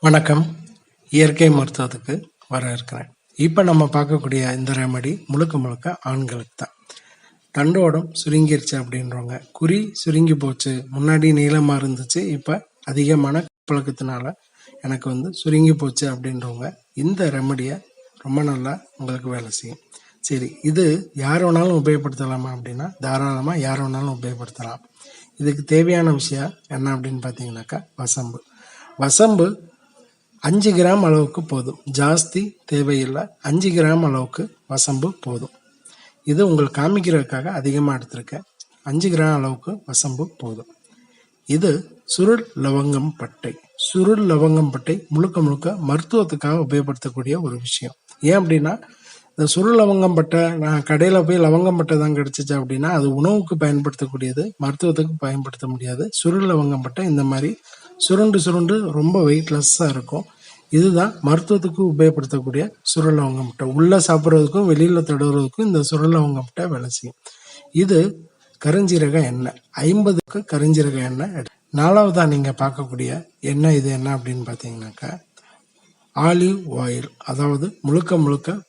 வணக்கம். இயற்கை மருத்துவத்துக்கு வர இருக்கிறேன். இப்போ நம்ம பார்க்கக்கூடிய இந்த ரெமடி முழுக்க முழுக்க ஆண்களுக்கு தான். தண்டோடம் சுருங்கிருச்சு அப்படின்றவங்க, குறி சுருங்கி போச்சு, முன்னாடி நீளமாக இருந்துச்சு, இப்போ அதிகமான பழக்கத்தினால எனக்கு சுருங்கி போச்சு அப்படின்றவங்க இந்த ரெமடியை ரொம்ப நல்லா உங்களுக்கு வேலை செய்யும். சரி, இது யார் வேணாலும் உபயோகப்படுத்தலாமா அப்படின்னா தாராளமாக யார் வேணாலும் உபயோகப்படுத்தலாம். இதுக்கு தேவையான விஷயம் என்ன அப்படின்னு பார்த்தீங்கன்னாக்கா வசம்பு 5 கிராம் அளவுக்கு போதும், ஜாஸ்தி தேவையில்லை. 5 கிராம் அளவுக்கு வசம்பு போதும். இது உங்களுக்கு காமிக்கிறதுக்காக அதிகமாக எடுத்திருக்கேன். 5 கிராம் அளவுக்கு வசம்பு போதும். இது சுருள் லவங்கம் பட்டை முழுக்க முழுக்க மருத்துவத்துக்காக உபயோகப்படுத்தக்கூடிய ஒரு விஷயம். ஏன் அப்படின்னா இந்த சுருள் லவங்கம் பட்டை நான் கடையில் போய் லவங்கம் பட்டை தான் கிடைச்சிச்சு அப்படின்னா அது உணவுக்கு பயன்படுத்தக்கூடியது, மருத்துவத்துக்கு பயன்படுத்த முடியாது. சுருள் லவங்கம் பட்டை இந்த மாதிரி சுருண்டு ரொம்ப வெயிட்லெஸ்ஸாக இருக்கும். இதுதான் மருத்துவத்துக்கு உபயோகப்படுத்தக்கூடிய சுருள் லவங்கம் பட்டை. உள்ளே சாப்பிட்றதுக்கும் வெளியில் தடவுறதுக்கும் இந்த சுருள் லவங்கம் பட்டை வேலை செய்யும். இது கருஞ்சீரக எண்ணெய், 50க்கு கருஞ்சீரக எண்ணெய். 4வதா நீங்கள் பார்க்கக்கூடிய எண்ணெய் இது என்ன அப்படின்னு பார்த்தீங்கன்னாக்கா ஆலிவ் ஆயில், அதாவது முழுக்க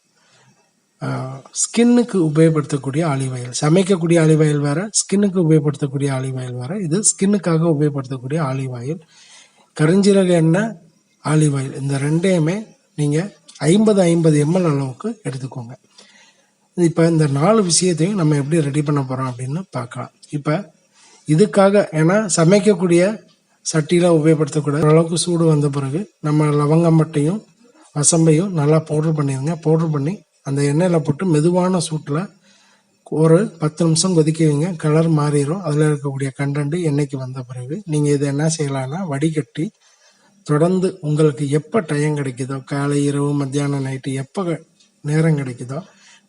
ஸ்கின்னுக்கு உபயோகப்படுத்தக்கூடிய ஆலிவ் ஆயில். சமைக்கக்கூடிய ஆலிவ் ஆயில் வேற, ஸ்கின்னுக்கு உபயோகப்படுத்தக்கூடிய ஆலிவ் ஆயில் வேற. இது ஸ்கின்னுக்காக உபயோகப்படுத்தக்கூடிய ஆலிவ் ஆயில். கருஞ்சீரக எண்ணெய், ஆலிவ் ஆயில், இந்த ரெண்டையுமே நீங்கள் 50 ml அளவுக்கு எடுத்துக்கோங்க. இப்போ இந்த 4 விஷயத்தையும் நம்ம எப்படி ரெடி பண்ண போகிறோம் அப்படின்னு பார்க்கலாம். இப்போ இதுக்காக ஏன்னா சமைக்கக்கூடிய சட்டியில் உபயோகப்படுத்தக்கூடிய அளவுக்கு சூடு வந்த பிறகு நம்ம லவங்கம்பட்டையும் வசம்பையும் நல்லா பவுடர் பண்ணிடுங்க. பவுடர் பண்ணி அந்த எண்ணெயில் போட்டு மெதுவான சூட்டில் ஒரு 10 நிமிஷம் கொதிக்க வைங்க. கலர் மாறிடும். அதில் இருக்கக்கூடிய கண்டென்ட் எண்ணெய்க்கு வந்த பிறகு நீங்கள் இதை என்ன செய்யலாம்னா வடிகட்டி தொடர்ந்து உங்களுக்கு எப்போ டைம் கிடைக்குதோ, காலை இரவு மத்தியானம் நைட்டு எப்போ நேரம் கிடைக்குதோ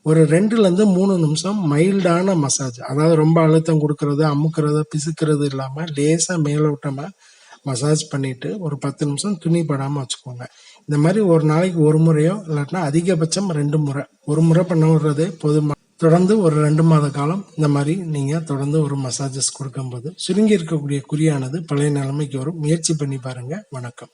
ஒரு 2-3 நிமிஷம் மைல்டான மசாஜ், அதாவது ரொம்ப அழுத்தம் கொடுக்கறது, அமுக்கிறது, பிசுக்கிறது இல்லாமல் லேசாக மேலோட்டமாக மசாஜ் பண்ணிவிட்டு ஒரு 10 நிமிஷம் துணி படாமல் வச்சுக்கோங்க. இந்த மாதிரி ஒரு நாளைக்கு ஒரு முறையோ இல்லாட்டினா அதிகபட்சம் 2 முறை, ஒரு முறை பண்ண விடுறதே போதுமா. தொடர்ந்து ஒரு 2 மாத காலம் இந்த மாதிரி நீங்கள் தொடர்ந்து ஒரு மசாஜஸ் கொடுக்கும்போது சுருங்கி இருக்கக்கூடிய குறியானது பழைய நிலைமைக்கு வரும். முயற்சி பண்ணி பாருங்கள். வணக்கம்.